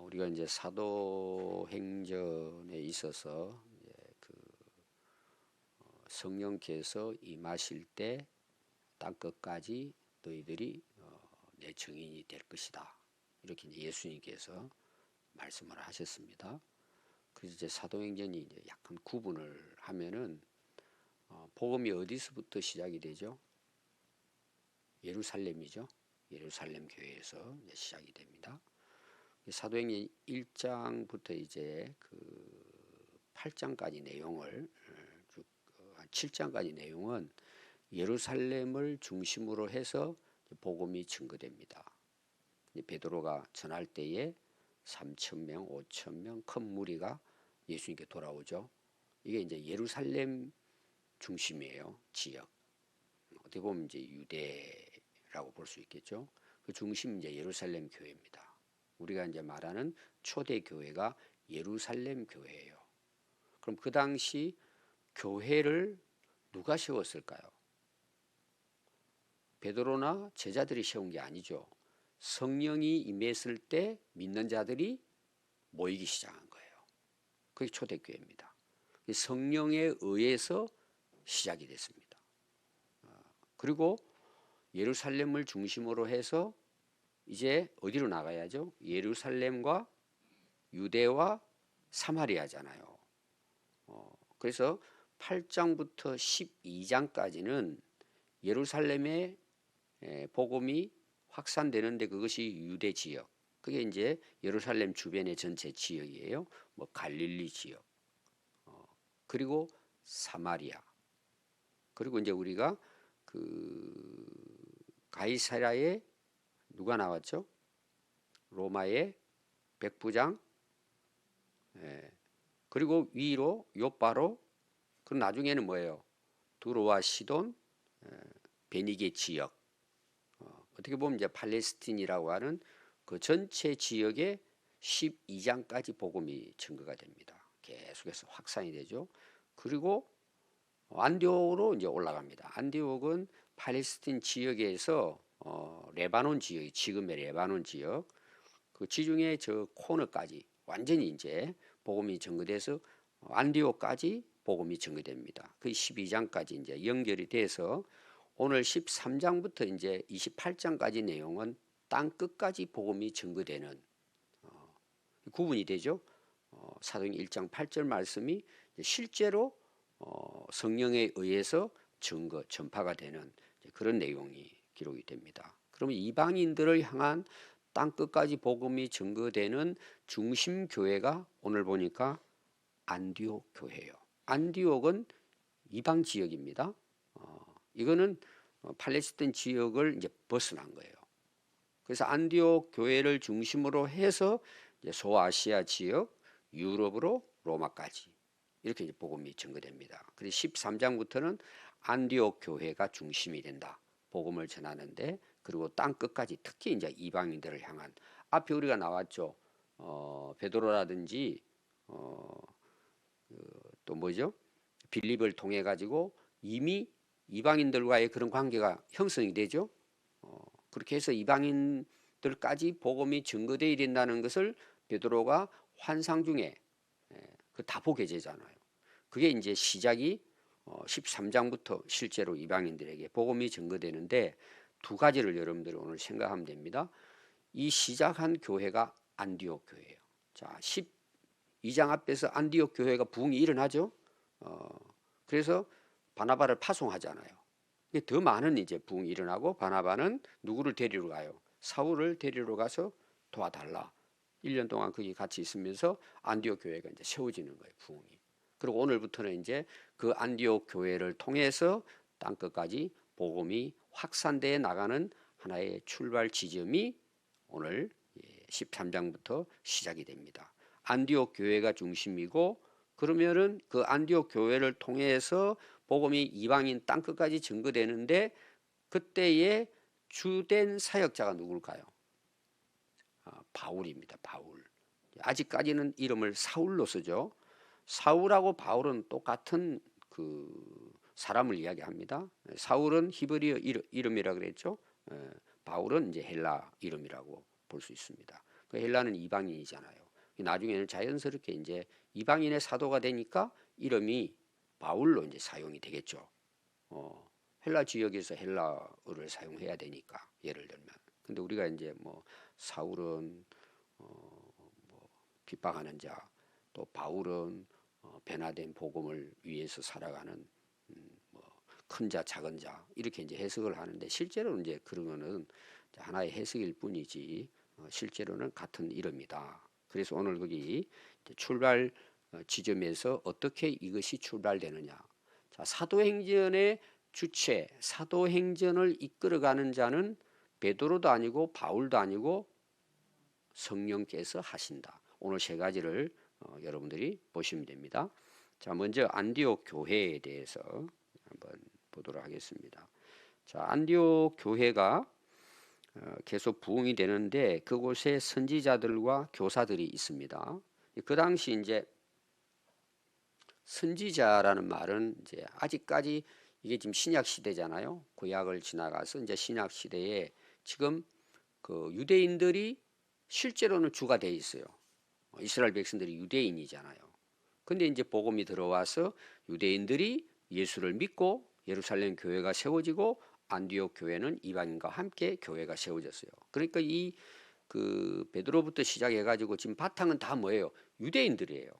우리가 이제 사도행전에 있어서 이제 성령께서 임하실 때 땅끝까지 너희들이 내 증인이 될 것이다. 이렇게 이제 예수님께서 말씀을 하셨습니다. 그래서 이제 사도행전이 이제 약간 구분을 하면은 복음이 어디서부터 시작이 되죠? 예루살렘이죠. 예루살렘 교회에서 이제 시작이 됩니다. 사도행전 1장부터 이제 그 8장까지 내용을 쭉 7장까지 내용은 예루살렘을 중심으로 해서 복음이 증거됩니다. 베드로가 전할 때에 3,000명, 5,000명 큰 무리가 예수님께 돌아오죠. 이게 이제 예루살렘 중심이에요. 지역. 어떻게 보면 이제 유대라고 볼 수 있겠죠. 그 중심 이제 예루살렘 교회입니다. 우리가 이제 말하는 초대 교회가 예루살렘 교회예요. 그럼 그 당시 교회를 누가 세웠을까요? 베드로나 제자들이 세운 게 아니죠. 성령이 임했을 때 믿는 자들이 모이기 시작한 거예요. 그게 초대교회입니다. 성령에 의해서 시작이 됐습니다. 그리고 예루살렘을 중심으로 해서 이제 어디로 나가야죠? 예루살렘과 유대와 사마리아잖아요. 그래서 8장부터 12장까지는 예루살렘의 복음이 확산되는데 그것이 유대 지역. 그게 이제 예루살렘 주변의 전체 지역이에요. 뭐 갈릴리 지역. 그리고 사마리아. 그리고 이제 우리가 그 가이사랴에 누가 나왔죠? 로마의 백부장. 그리고 위로 요바로. 그럼 나중에는 뭐예요? 두로와 시돈, 베니게 지역. 어떻게 보면 이제 팔레스틴이라고 하는 그 전체 지역에 12장까지 복음이 증거가 됩니다. 계속해서 확산이 되죠. 그리고 안디옥으로 이제 올라갑니다. 안디옥은 팔레스틴 지역에서 레바논 지역, 지금의 레바논 지역, 그 지중해 저 코너까지 완전히 이제 복음이 증거돼서 안디옥까지 복음이 증거됩니다. 그 12장까지 이제 연결이 돼서 오늘 13장부터 이제 28장까지 내용은 땅 끝까지 복음이 증거되는 구분이 되죠. 사도행전 1장 8절 말씀이 실제로 성령에 의해서 전파가 되는 그런 내용이 기록이 됩니다. 그러면 이방인들을 향한 땅 끝까지 복음이 증거되는 중심 교회가 오늘 보니까 안디옥 교회예요. 안디옥은 이방 지역입니다. 이거는 팔레스틴 지역을 이제 벗어난 거예요. 그래서 안디옥 교회를 중심으로 해서 이제 소아시아 지역, 유럽으로 로마까지 이렇게 이제 복음이 증거됩니다. 그래서 13장부터는 안디옥 교회가 중심이 된다. 복음을 전하는데 그리고 땅 끝까지 특히 이제 이방인들을 향한 앞에 우리가 나왔죠. 베드로라든지 또 뭐죠? 빌립을 통해 가지고 이미 이방인들과의 그런 관계가 형성이 되죠. 그렇게 해서 이방인들까지 복음이 증거되어야 된다는 것을 베드로가 환상 중에 그 다보 계제잖아요. 그게 이제 시작이 13장부터 실제로 이방인들에게 복음이 증거되는데 두 가지를 여러분들이 오늘 생각하면 됩니다. 이 시작한 교회가 안디옥 교회예요. 자, 12장 앞에서 안디옥 교회가 부흥이 일어나죠. 그래서 바나바를 파송하잖아요. 더 많은 이제 부흥이 일어나고 바나바는 누구를 데리러 가요? 사울을 데리러 가서 도와달라. 1년 동안 거기 같이 있으면서 안디옥 교회가 이제 세워지는 거예요, 부흥이. 그리고 오늘부터는 이제 그 안디옥 교회를 통해서 땅 끝까지 복음이 확산되어 나가는 하나의 출발 지점이 오늘 13장부터 시작이 됩니다. 안디옥 교회가 중심이고 그러면은 그 안디옥 교회를 통해서 복음이 이방인 땅 끝까지 증거되는데 그때의 주된 사역자가 누굴까요? 바울입니다. 바울. 아직까지는 이름을 사울로 쓰죠. 사울하고 바울은 똑같은 그 사람을 이야기합니다. 사울은 히브리어 이름이라 그랬죠. 바울은 이제 헬라 이름이라고 볼 수 있습니다. 그 헬라는 이방인이잖아요. 나중에는 자연스럽게 이제 이방인의 사도가 되니까 이름이 바울로 이제 사용이 되겠죠. 헬라 지역에서 헬라어를 사용해야 되니까 예를 들면. 근데 우리가 이제 뭐 사울은 뭐 핍박하는 자, 또 바울은 변화된 복음을 위해서 살아가는 뭐 큰 자, 작은 자 이렇게 이제 해석을 하는데 실제로는 이제 그런 거는 하나의 해석일 뿐이지 실제로는 같은 이름이다. 그래서 오늘 거기 출발 지점에서 어떻게 이것이 출발되느냐. 자, 사도행전의 주체, 사도행전을 이끌어가는 자는 베드로도 아니고 바울도 아니고 성령께서 하신다. 오늘 세 가지를 여러분들이 보시면 됩니다. 자, 먼저 안디옥 교회에 대해서 한번 보도록 하겠습니다. 자, 안디옥 교회가 계속 부흥이 되는데 그곳에 선지자들과 교사들이 있습니다. 그 당시 이제 선지자라는 말은 이제 아직까지 이게 지금 신약 시대잖아요. 구약을 지나가서 이제 신약 시대에 지금 그 유대인들이 실제로는 주가 돼 있어요. 이스라엘 백성들이 유대인이잖아요. 근데 이제 복음이 들어와서 유대인들이 예수를 믿고 예루살렘 교회가 세워지고 안디옥 교회는 이방인과 함께 교회가 세워졌어요. 그러니까 이 그 베드로부터 시작해 가지고 지금 바탕은 다 뭐예요? 유대인들이에요.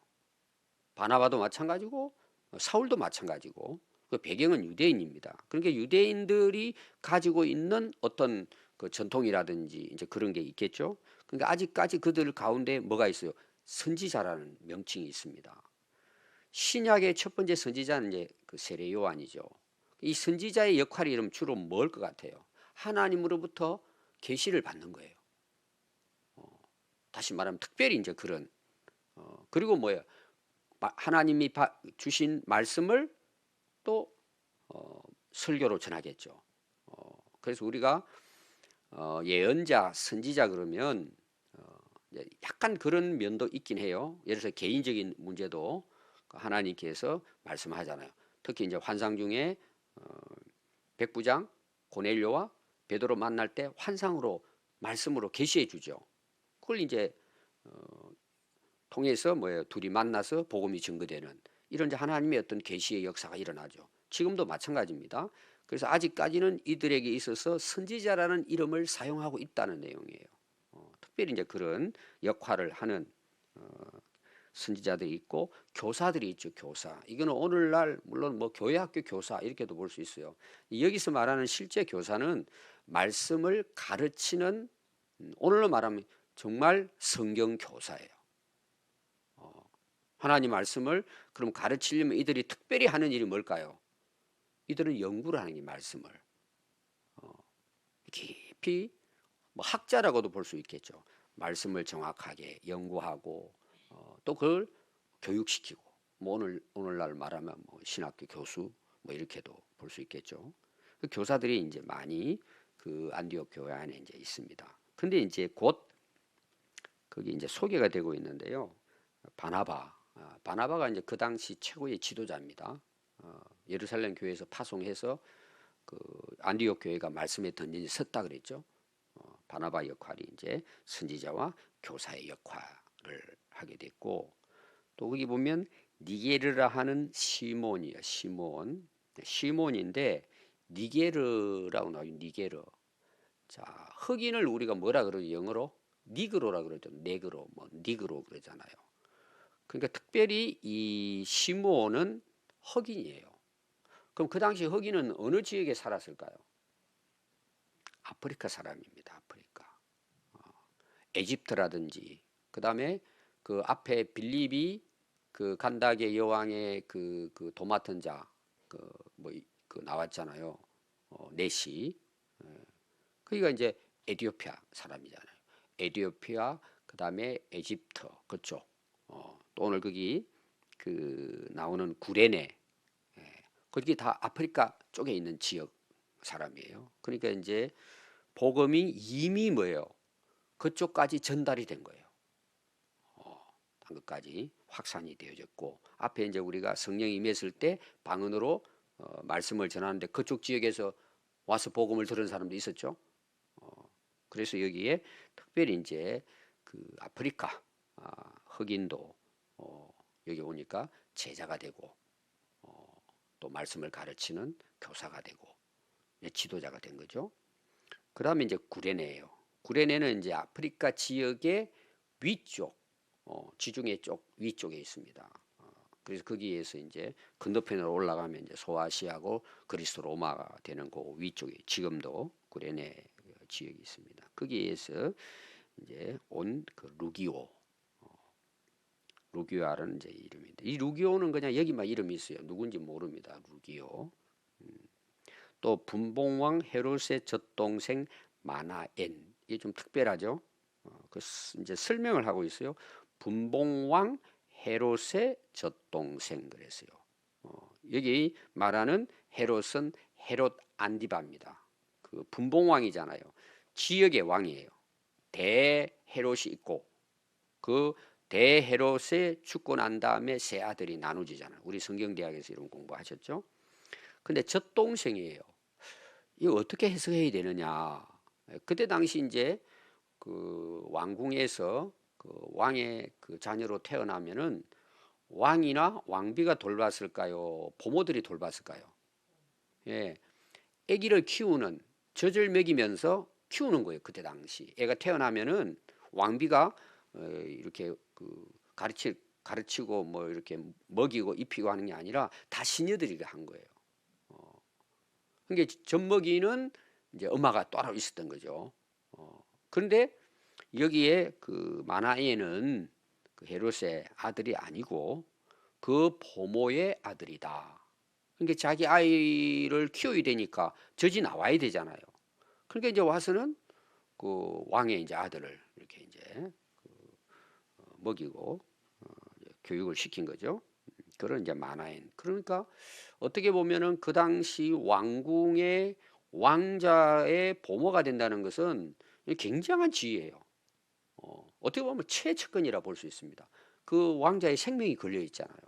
바나바도 마찬가지고 사울도 마찬가지고 그 배경은 유대인입니다. 그러니까 유대인들이 가지고 있는 어떤 그 전통이라든지 이제 그런 게 있겠죠. 그러니까 아직까지 그들 가운데 뭐가 있어요? 선지자라는 명칭이 있습니다. 신약의 첫 번째 선지자는 이제 그 세례 요한이죠. 이 선지자의 역할이 이러면 주로 뭘 것 같아요? 하나님으로부터 계시를 받는 거예요. 다시 말하면 특별히 이제 그런 그리고 뭐예요? 하나님이 주신 말씀을 또 설교로 전하겠죠. 그래서 우리가 예언자, 선지자 그러면 약간 그런 면도 있긴 해요. 예를 들어서 개인적인 문제도 하나님께서 말씀하잖아요. 특히 이제 환상 중에 백부장 고넬료와 베드로 만날 때 환상으로 말씀으로 계시해 주죠. 그걸 이제 통해서 뭐예요? 둘이 만나서 복음이 증거되는 이런 하나님의 어떤 계시의 역사가 일어나죠. 지금도 마찬가지입니다. 그래서 아직까지는 이들에게 있어서 선지자라는 이름을 사용하고 있다는 내용이에요. 특별히 이제 그런 역할을 하는 선지자들이 있고 교사들이 있죠. 교사. 이거는 오늘날 물론 뭐 교회 학교 교사 이렇게도 볼 수 있어요. 여기서 말하는 실제 교사는 말씀을 가르치는 오늘로 말하면 정말 성경 교사예요. 하나님 말씀을 그럼 가르치려면 이들이 특별히 하는 일이 뭘까요? 이들은 연구를 하는 게 말씀을 깊이 뭐 학자라고도 볼 수 있겠죠. 말씀을 정확하게 연구하고 또 그걸 교육시키고 뭐 오늘날 말하면 뭐 신학교 교수 뭐 이렇게도 볼 수 있겠죠. 그 교사들이 이제 많이 그 안디옥 교회 안에 이제 있습니다. 근데 이제 곧 거기 이제 소개가 되고 있는데요. 바나바가 이제 그 당시 최고의 지도자입니다. 예루살렘 교회에서 파송해서 그 안디옥 교회가 말씀에 던진이 섰다 그랬죠. 바나바 역할이 이제 선지자와 교사의 역할을 하게 됐고 또 거기 보면 니게르라 하는 시몬이에요. 시몬인데 니게르라고 나와요. 니게르. 자, 흑인을 우리가 뭐라 그러죠? 영어로 니그로라 그러죠. 네그로 뭐 니그로 그러잖아요. 그러니까 특별히 이 시므온은 흑인이에요. 그럼 그 당시 흑인은 어느 지역에 살았을까요? 아프리카 사람입니다. 아프리카. 에집트라든지 그 다음에 그 앞에 빌립이 그 간다게 여왕의 그 도맡은 자 그 나왔잖아요. 넷이. 그러니까 이제 에티오피아 사람이잖아요. 에티오피아 그 다음에 에집트 그쪽. 또 오늘 거기 그 나오는 구레네 거기 다 아프리카 쪽에 있는 지역 사람이에요. 그러니까 이제 복음이 이미 뭐예요? 그쪽까지 전달이 된 거예요. 한국까지 확산이 되어졌고 앞에 이제 우리가 성령이 임했을 때 방언으로 말씀을 전하는데 그쪽 지역에서 와서 복음을 들은 사람도 있었죠. 그래서 여기에 특별히 이제 그 아프리카 흑인도 여기 오니까 제자가 되고 또 말씀을 가르치는 교사가 되고 지도자가 된 거죠. 그 다음에 이제 구레네예요. 구레네는 이제 아프리카 지역의 위쪽, 지중해 쪽 위쪽에 있습니다. 그래서 거기에서 이제 건너편으로 올라가면 이제 소아시아고 그리스 로마가 되는 그 위쪽에 지금도 구레네 지역이 있습니다. 거기에서 이제 온 그 루기오, 루기오라는 이제 이름인데 이 루기오는 그냥 여기만 이름이 있어요. 누군지 모릅니다. 루기오. 또 분봉왕 헤롯의 젖동생 마나엔 이게 좀 특별하죠. 그 이제 설명을 하고 있어요. 분봉왕 헤롯의 젖동생 그랬어요. 여기 말하는 헤롯은 헤롯 안디바입니다. 그 분봉왕이잖아요. 지역의 왕이에요. 대헤롯이 있고 그 대헤롯에 죽고 난 다음에 세 아들이 나누지잖아요. 우리 성경대학에서 이런 공부하셨죠? 근데 젖동생이에요. 이거 어떻게 해석해야 되느냐? 그때 당시 이제 그 왕궁에서 그 왕의 그 자녀로 태어나면은 왕이나 왕비가 돌봤을까요? 부모들이 돌봤을까요? 예, 아기를 키우는 젖을 먹이면서 키우는 거예요. 그때 당시 애가 태어나면은 왕비가 이렇게 그 가르치고 뭐 이렇게 먹이고 입히고 하는 게 아니라 다 시녀들이 한 거예요. 그러니까 젖먹이는 이제 엄마가 따로 있었던 거죠. 그런데 여기에 그 마나에는 그 헤롯의 아들이 아니고 그 부모의 아들이다. 그러니까 자기 아이를 키워야 되니까 젖이 나와야 되잖아요. 그러니까 이제 와서는 그 왕의 이제 아들을 이렇게 이제 먹이고 교육을 시킨 거죠. 그런 이제 마나엔. 그러니까 어떻게 보면은 그 당시 왕궁의 왕자의 보모가 된다는 것은 굉장한 지위예요. 어떻게 보면 최측근이라 볼 수 있습니다. 그 왕자의 생명이 걸려 있잖아요.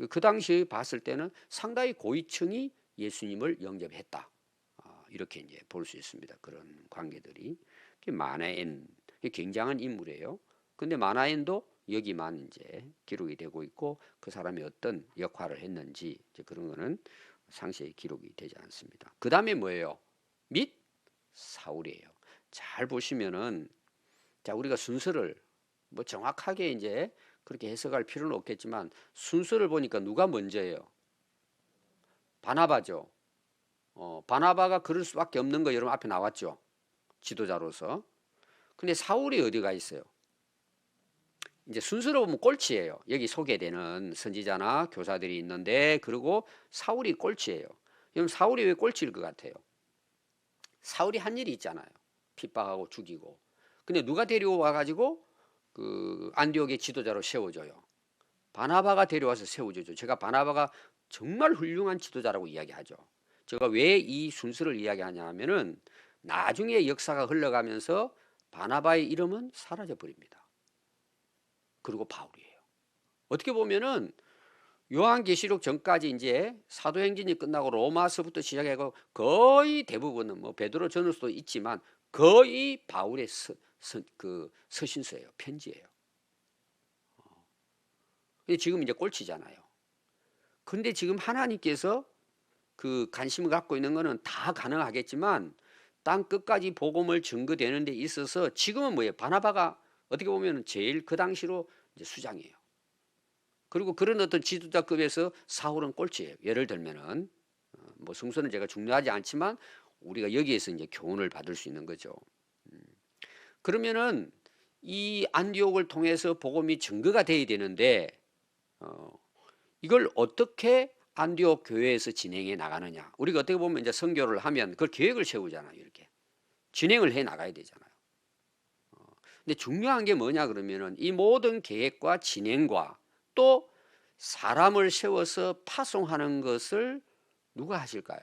그 당시 봤을 때는 상당히 고위층이 예수님을 영접했다. 이렇게 이제 볼 수 있습니다. 그런 관계들이. 마나엔 굉장한 인물이에요. 근데 마나엔도 여기만 이제 기록이 되고 있고 그 사람이 어떤 역할을 했는지 이제 그런 거는 상세히 기록이 되지 않습니다. 그 다음에 뭐예요? 및 사울이에요. 잘 보시면은 자 우리가 순서를 뭐 정확하게 이제 그렇게 해석할 필요는 없겠지만 순서를 보니까 누가 먼저예요? 바나바죠. 바나바가 그럴 수밖에 없는 거 여러분 앞에 나왔죠. 지도자로서. 근데 사울이 어디가 있어요? 이제 순서로 보면 꼴찌예요. 여기 소개되는 선지자나 교사들이 있는데 그리고 사울이 꼴찌예요. 그럼 사울이 왜 꼴찌일 것 같아요? 사울이 한 일이 있잖아요. 핍박하고 죽이고. 근데 누가 데려와 가지고 그 안디옥의 지도자로 세워줘요. 바나바가 데려와서 세워줘죠. 제가 바나바가 정말 훌륭한 지도자라고 이야기하죠. 제가 왜 이 순서를 이야기하냐 하면은 나중에 역사가 흘러가면서 바나바의 이름은 사라져 버립니다. 그리고 바울이에요. 어떻게 보면은 요한계시록 전까지 이제 사도행전이 끝나고 로마서부터 시작하고 거의 대부분은 뭐 베드로 전후서도 있지만 거의 바울의 서신서예요. 편지예요. 근데 지금 이제 꼴찌잖아요. 근데 지금 하나님께서 그 관심을 갖고 있는 거는 다 가능하겠지만 땅 끝까지 복음을 증거되는 데 있어서 지금은 뭐예요? 바나바가 어떻게 보면 제일 그 당시로 이제 수장이에요. 그리고 그런 어떤 지도자급에서 사울은 꼴찌예요. 예를 들면은 뭐 성서는 제가 중요하지 않지만 우리가 여기에서 이제 교훈을 받을 수 있는 거죠. 그러면은 이 안디옥을 통해서 복음이 증거가 돼야 되는데 이걸 어떻게 안디옥 교회에서 진행해 나가느냐? 우리가 어떻게 보면 이제 선교를 하면 그걸 계획을 세우잖아요. 이렇게 진행을 해 나가야 되잖아요. 근데 중요한 게 뭐냐 그러면은 이 모든 계획과 진행과 또 사람을 세워서 파송하는 것을 누가 하실까요?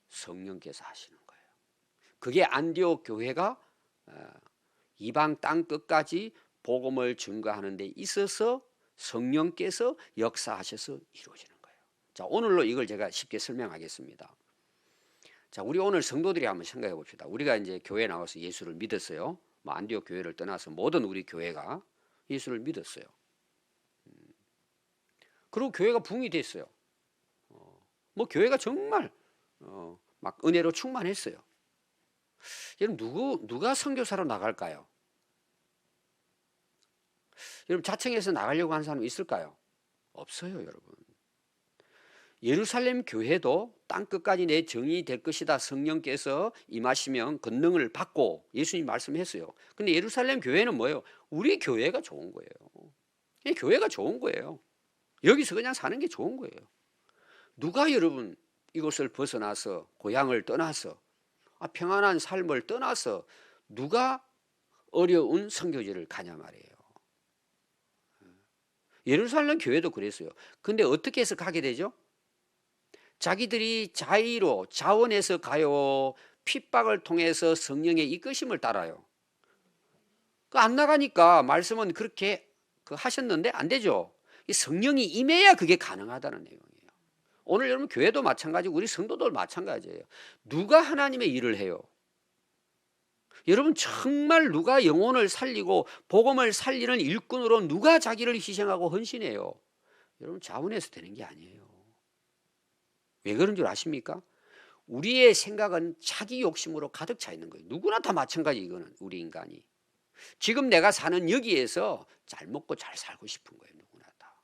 성령께서 하시는 거예요. 그게 안디옥 교회가 이방 땅 끝까지 복음을 증거하는 데 있어서 성령께서 역사하셔서 이루어지는 거예요. 자, 오늘로 이걸 제가 쉽게 설명하겠습니다. 자, 우리 오늘 성도들이 한번 생각해 봅시다. 우리가 이제 교회에 나와서 예수를 믿었어요. 뭐 안디옥 교회를 떠나서 모든 우리 교회가 예수를 믿었어요. 그리고 교회가 부흥이 됐어요. 뭐 교회가 정말 막 은혜로 충만했어요. 여러분 누가 선교사로 나갈까요? 여러분 자청해서 나가려고 하는 사람 있을까요? 없어요, 여러분. 예루살렘 교회도 땅 끝까지 내 정이 될 것이다. 성령께서 임하시면 권능을 받고 예수님 말씀했어요. 근데 예루살렘 교회는 뭐예요? 우리 교회가 좋은 거예요. 교회가 좋은 거예요. 여기서 그냥 사는 게 좋은 거예요. 누가 여러분 이곳을 벗어나서 고향을 떠나서 평안한 삶을 떠나서 누가 어려운 선교지를 가냐 말이에요. 예루살렘 교회도 그랬어요. 근데 어떻게 해서 가게 되죠? 자기들이 자의로 자원해서 가요? 핍박을 통해서 성령의 이끄심을 따라요? 안 나가니까 말씀은 그렇게 하셨는데 안 되죠. 성령이 임해야 그게 가능하다는 내용이에요. 오늘 여러분 교회도 마찬가지고 우리 성도들 마찬가지예요. 누가 하나님의 일을 해요? 여러분 정말 누가 영혼을 살리고 복음을 살리는 일꾼으로 누가 자기를 희생하고 헌신해요? 여러분 자원해서 되는 게 아니에요. 왜 그런 줄 아십니까? 우리의 생각은 자기 욕심으로 가득 차 있는 거예요. 누구나 다 마찬가지. 이거는 우리 인간이 지금 내가 사는 여기에서 잘 먹고 잘 살고 싶은 거예요. 누구나 다.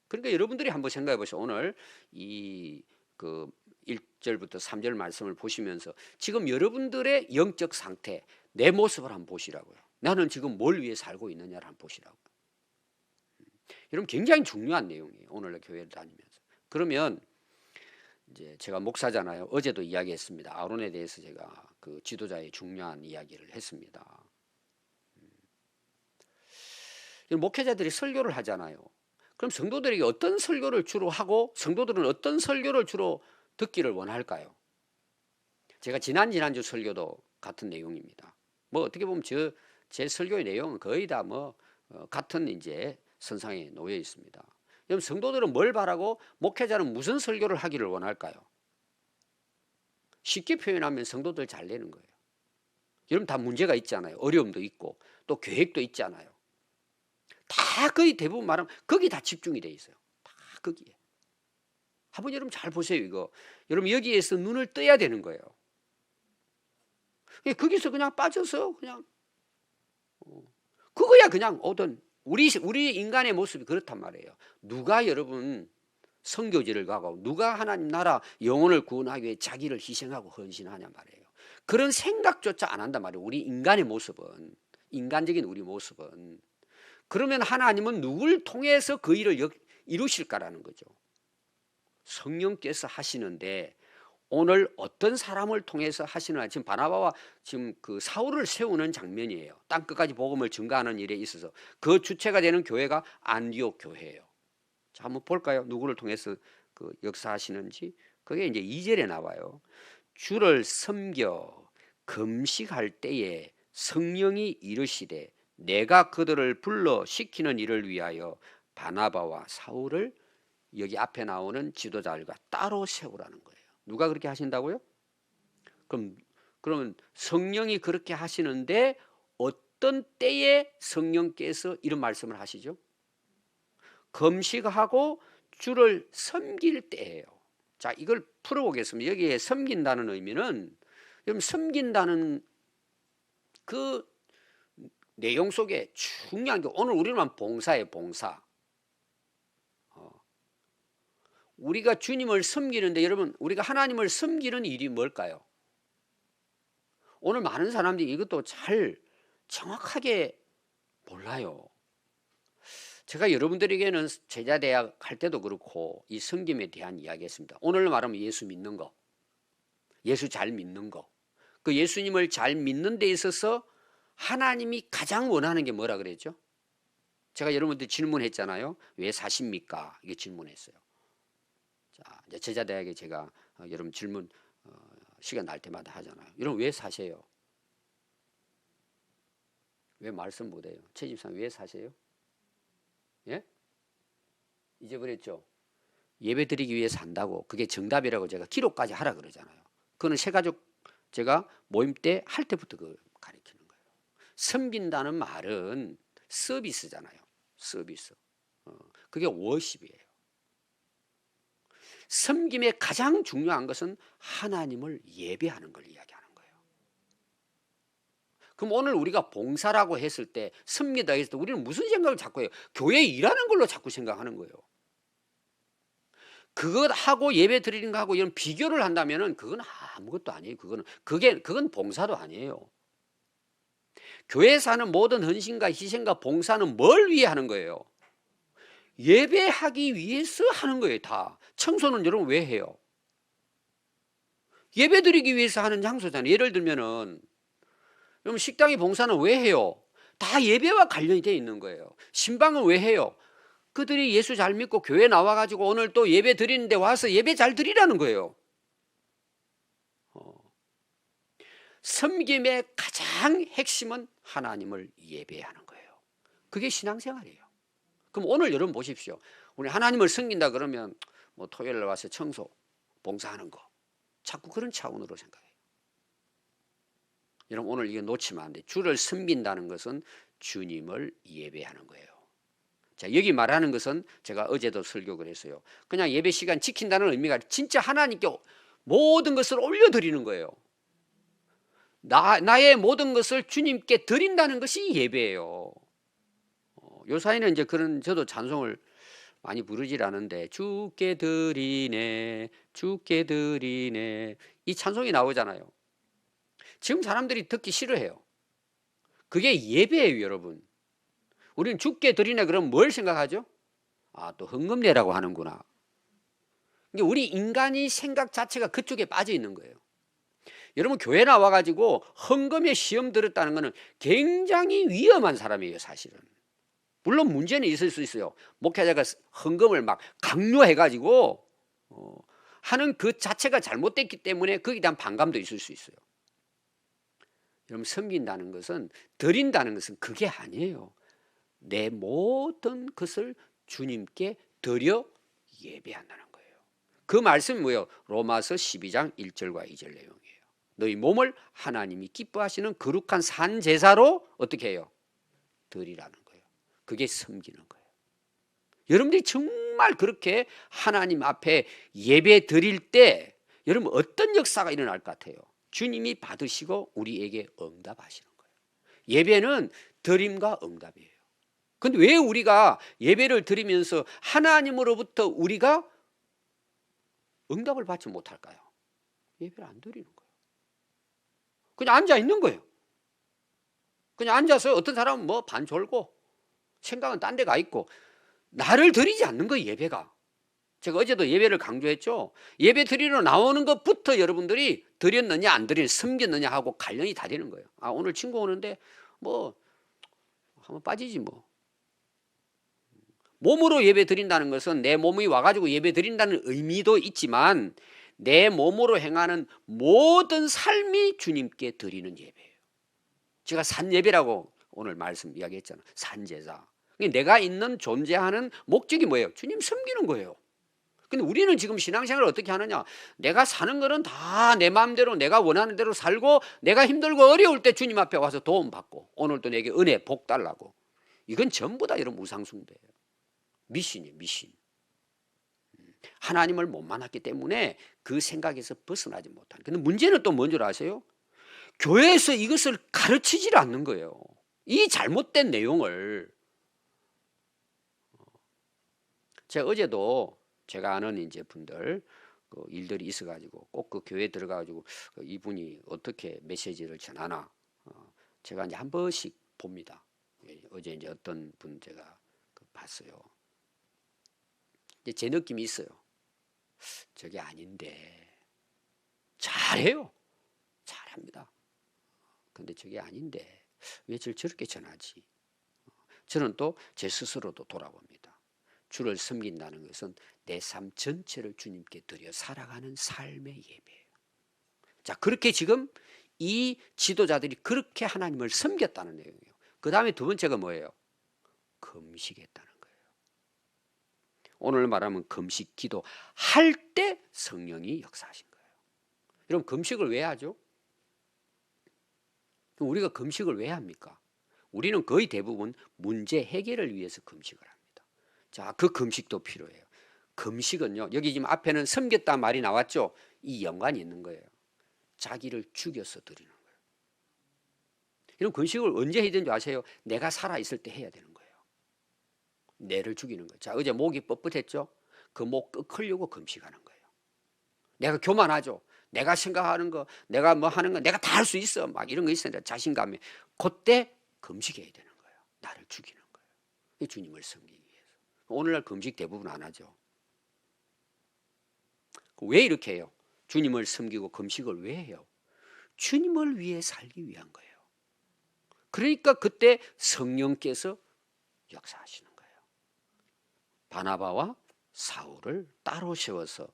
그러니까 여러분들이 한번 생각해 보세요. 오늘 이 1절부터 3절 말씀을 보시면서 지금 여러분들의 영적 상태, 내 모습을 한번 보시라고요. 나는 지금 뭘 위해 살고 있느냐를 한번 보시라고요. 여러분 굉장히 중요한 내용이에요. 오늘 교회를 다니면서. 그러면 이제 제가 목사잖아요. 어제도 이야기했습니다. 아론에 대해서 제가 그 지도자의 중요한 이야기를 했습니다. 목회자들이 설교를 하잖아요. 그럼 성도들에게 어떤 설교를 주로 하고 성도들은 어떤 설교를 주로 듣기를 원할까요? 제가 지난주 설교도 같은 내용입니다. 뭐 어떻게 보면 제 설교의 내용은 거의 다 같은 이제 선상에 놓여 있습니다. 그럼 성도들은 뭘 바라고 목회자는 무슨 설교를 하기를 원할까요? 쉽게 표현하면 성도들 잘 되는 거예요. 여러분 다 문제가 있잖아요. 어려움도 있고 또 계획도 있잖아요. 다 거의 대부분 말하면 거기 다 집중이 돼 있어요. 다 거기에. 한번 여러분 잘 보세요. 이거 여러분 여기에서 눈을 떠야 되는 거예요. 거기서 그냥 빠져서 그냥 그거야 그냥 오던 우리 인간의 모습이 그렇단 말이에요. 누가 여러분 선교지를 가고 누가 하나님 나라 영혼을 구원하기 위해 자기를 희생하고 헌신하냐 말이에요. 그런 생각조차 안 한단 말이에요. 우리 인간의 모습은, 인간적인 우리 모습은. 그러면 하나님은 누굴 통해서 그 일을 이루실까라는 거죠. 성령께서 하시는데 오늘 어떤 사람을 통해서 하시느냐. 지금 바나바와 지금 그 사울을 세우는 장면이에요. 땅 끝까지 복음을 증가하는 일에 있어서 그 주체가 되는 교회가 안디옥 교회예요. 자, 한번 볼까요? 누구를 통해서 그 역사하시는지. 그게 이제 2절에 나와요. 주를 섬겨 금식할 때에 성령이 이르시되 내가 그들을 불러 시키는 일을 위하여 바나바와 사울을 여기 앞에 나오는 지도자들과 따로 세우라는 거예요. 누가 그렇게 하신다고요? 그러면 성령이 그렇게 하시는데 어떤 때에 성령께서 이런 말씀을 하시죠? 금식하고 주를 섬길 때예요. 자, 이걸 풀어보겠습니다. 여기에 섬긴다는 의미는 여러분 섬긴다는 그 내용 속에 중요한 게 오늘 우리는 봉사예요. 봉사. 우리가 주님을 섬기는데 여러분 우리가 하나님을 섬기는 일이 뭘까요? 오늘 많은 사람들이 이것도 잘 정확하게 몰라요. 제가 여러분들에게는 제자대학 할 때도 그렇고 이 섬김에 대한 이야기했습니다. 오늘 말하면 예수 믿는 거, 예수 잘 믿는 거, 그 예수님을 잘 믿는 데 있어서 하나님이 가장 원하는 게 뭐라 그랬죠? 제가 여러분들 질문했잖아요. 왜 사십니까? 이게 질문했어요. 자, 이제 제자대학에 제가 여러분 질문 시간 날 때마다 하잖아요. 여러분 왜 사세요? 왜 말씀 못해요? 채집상 왜 사세요? 예? 잊어버렸죠? 예배 드리기 위해 산다고. 그게 정답이라고 제가 기록까지 하라 그러잖아요. 그거는 새가족 제가 모임 때 할 때부터 그걸 가르치는 거예요. 섬긴다는 말은 서비스잖아요. 서비스. 그게 워십이에요. 섬김의 가장 중요한 것은 하나님을 예배하는 걸 이야기하는 거예요. 그럼 오늘 우리가 봉사라고 했을 때, 섬기다 했을 때 우리는 무슨 생각을 자꾸 해요? 교회 일하는 걸로 자꾸 생각하는 거예요. 그것하고 예배 드리는 거하고 이런 비교를 한다면은 그건 아무것도 아니에요. 그건 봉사도 아니에요. 교회에서 하는 모든 헌신과 희생과 봉사는 뭘 위해 하는 거예요? 예배하기 위해서 하는 거예요. 다. 청소는 여러분 왜 해요? 예배 드리기 위해서 하는 장소잖아요. 예를 들면은 여러분 식당의 봉사는 왜 해요? 다 예배와 관련이 되어 있는 거예요. 신방은 왜 해요? 그들이 예수 잘 믿고 교회 나와가지고 오늘 또 예배 드리는데 와서 예배 잘 드리라는 거예요. 섬김의 가장 핵심은 하나님을 예배하는 거예요. 그게 신앙생활이에요. 그럼 오늘 여러분 보십시오. 우리 하나님을 섬긴다 그러면 뭐 토요일 날 와서 청소, 봉사하는 거. 자꾸 그런 차원으로 생각해요. 여러분 오늘 이거 놓치면 안 돼요. 주를 섬긴다는 것은 주님을 예배하는 거예요. 자, 여기 말하는 것은 제가 어제도 설교를 했어요. 그냥 예배 시간 지킨다는 의미가 진짜 하나님께 모든 것을 올려드리는 거예요. 나의 모든 것을 주님께 드린다는 것이 예배예요. 요사이는 이제 그런 저도 찬송을 많이 부르질 않은데 주께 드리네 주께 드리네 이 찬송이 나오잖아요. 지금 사람들이 듣기 싫어해요. 그게 예배예요, 여러분. 우리는 주께 드리네 그러면 뭘 생각하죠? 아, 또 헌금 내라고 하는구나. 그러니까 우리 인간이 생각 자체가 그쪽에 빠져 있는 거예요. 여러분 교회 나와가지고 헌금에 시험 들었다는 것은 굉장히 위험한 사람이에요, 사실은. 물론 문제는 있을 수 있어요. 목회자가 헌금을 막 강요해가지고 하는 그 자체가 잘못됐기 때문에 거기에 대한 반감도 있을 수 있어요. 여러분 섬긴다는 것은 드린다는 것은 그게 아니에요. 내 모든 것을 주님께 드려 예배한다는 거예요. 그 말씀이 뭐예요? 로마서 12장 1절과 2절 내용이에요. 너희 몸을 하나님이 기뻐하시는 거룩한 산 제사로 어떻게 해요? 드리라는 거예요. 그게 섬기는 거예요. 여러분들이 정말 그렇게 하나님 앞에 예배 드릴 때 여러분 어떤 역사가 일어날 것 같아요? 주님이 받으시고 우리에게 응답하시는 거예요. 예배는 드림과 응답이에요. 근데 왜 우리가 예배를 드리면서 하나님으로부터 우리가 응답을 받지 못할까요? 예배를 안 드리는 거예요. 그냥 앉아 있는 거예요. 그냥 앉아서 어떤 사람은 뭐 반졸고 생각은 딴 데 가 있고 나를 드리지 않는 거예요, 예배가. 제가 어제도 예배를 강조했죠. 예배 드리러 나오는 것부터 여러분들이 드렸느냐 안 드렸느냐 섬겼느냐 하고 관련이 다 되는 거예요. 아, 오늘 친구 오는데 뭐 한번 빠지지 뭐. 몸으로 예배 드린다는 것은 내 몸이 와가지고 예배 드린다는 의미도 있지만 내 몸으로 행하는 모든 삶이 주님께 드리는 예배예요. 제가 산예배라고 오늘 말씀 이야기했잖아요. 산제사. 내가 있는 존재하는 목적이 뭐예요? 주님 섬기는 거예요. 근데 우리는 지금 신앙생활을 어떻게 하느냐? 내가 사는 거는 다 내 마음대로 내가 원하는 대로 살고 내가 힘들고 어려울 때 주님 앞에 와서 도움 받고 오늘도 내게 은혜 복 달라고. 이건 전부 다 이런 우상숭배예요. 미신이에요, 미신. 하나님을 못 만났기 때문에 그 생각에서 벗어나지 못하는. 근데 문제는 또 뭔 줄 아세요? 교회에서 이것을 가르치질 않는 거예요. 이 잘못된 내용을. 제가 어제도 제가 아는 이제 분들 그 일들이 있어가지고 꼭 그 교회 들어가가지고 이분이 어떻게 메시지를 전하나 제가 이제 한 번씩 봅니다. 어제 이제 어떤 분 제가 봤어요. 이제 제 느낌이 있어요. 저게 아닌데 잘해요. 잘합니다. 근데 저게 아닌데 왜 저를 저렇게 전하지? 저는 또 제 스스로도 돌아봅니다. 주를 섬긴다는 것은 내 삶 전체를 주님께 드려 살아가는 삶의 예배예요. 자, 그렇게 지금 이 지도자들이 그렇게 하나님을 섬겼다는 내용이에요. 그 다음에 두 번째가 뭐예요? 금식했다는 거예요. 오늘 말하면 금식 기도 할 때 성령이 역사하신 거예요. 여러분 금식을 왜 하죠? 우리가 금식을 왜 합니까? 우리는 거의 대부분 문제 해결을 위해서 금식을 합니다. 자, 그 금식도 필요해요. 금식은요, 여기 지금 앞에는 섬겼다 말이 나왔죠. 이 연관이 있는 거예요. 자기를 죽여서 드리는 거예요. 이런 금식을 언제 해야 되는지 아세요? 내가 살아있을 때 해야 되는 거예요. 내를 죽이는 거예요. 자, 어제 목이 뻣뻣했죠? 그 목 끄으려고 금식하는 거예요. 내가 교만하죠? 내가 생각하는 거, 내가 뭐 하는 거, 내가 다 할 수 있어. 막 이런 거 있어요. 자신감이. 그때 금식해야 되는 거예요. 나를 죽이는 거예요. 이 주님을 섬기기 위해서. 오늘날 금식 대부분 안 하죠. 왜 이렇게 해요? 주님을 섬기고 금식을 왜 해요? 주님을 위해 살기 위한 거예요. 그러니까 그때 성령께서 역사하시는 거예요. 바나바와 사울을 따로 세워서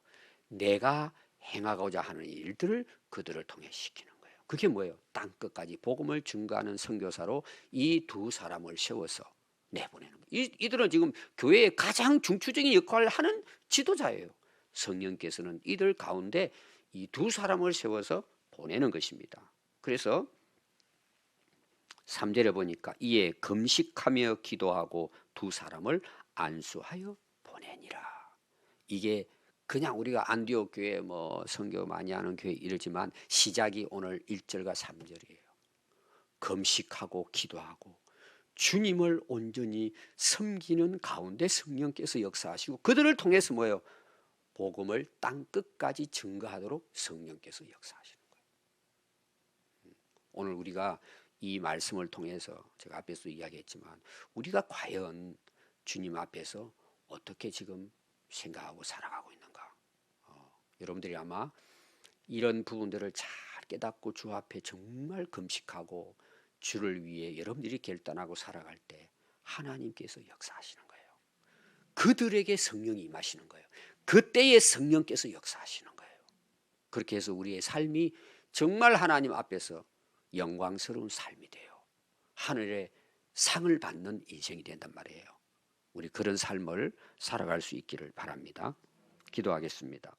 내가 행하고자 하는 일들을 그들을 통해 시키는 거예요. 그게 뭐예요? 땅끝까지 복음을 증거하는 선교사로 이 두 사람을 세워서 내보내는 거예요. 이들은 지금 교회의 가장 중추적인 역할을 하는 지도자예요. 성령께서는 이들 가운데 이 두 사람을 세워서 보내는 것입니다. 그래서 3절에 보니까 이에 금식하며 기도하고 두 사람을 안수하여 보내니라. 이게 그냥 우리가 안디옥 교회 뭐 선교 많이 하는 교회 이러지만 시작이 오늘 1절과 3절이에요. 금식하고 기도하고 주님을 온전히 섬기는 가운데 성령께서 역사하시고 그들을 통해서 뭐예요? 복음을 땅끝까지 증거하도록 성령께서 역사하시는 거예요. 오늘 우리가 이 말씀을 통해서 제가 앞에서 이야기했지만 우리가 과연 주님 앞에서 어떻게 지금 생각하고 살아가고 있는가? 여러분들이 아마 이런 부분들을 잘 깨닫고 주 앞에 정말 금식하고 주를 위해 여러분들이 결단하고 살아갈 때 하나님께서 역사하시는 거예요. 그들에게 성령이 임하시는 거예요. 그때에 성령께서 역사하시는 거예요. 그렇게 해서 우리의 삶이 정말 하나님 앞에서 영광스러운 삶이 돼요. 하늘의 상을 받는 인생이 된단 말이에요. 우리 그런 삶을 살아갈 수 있기를 바랍니다. 기도하겠습니다.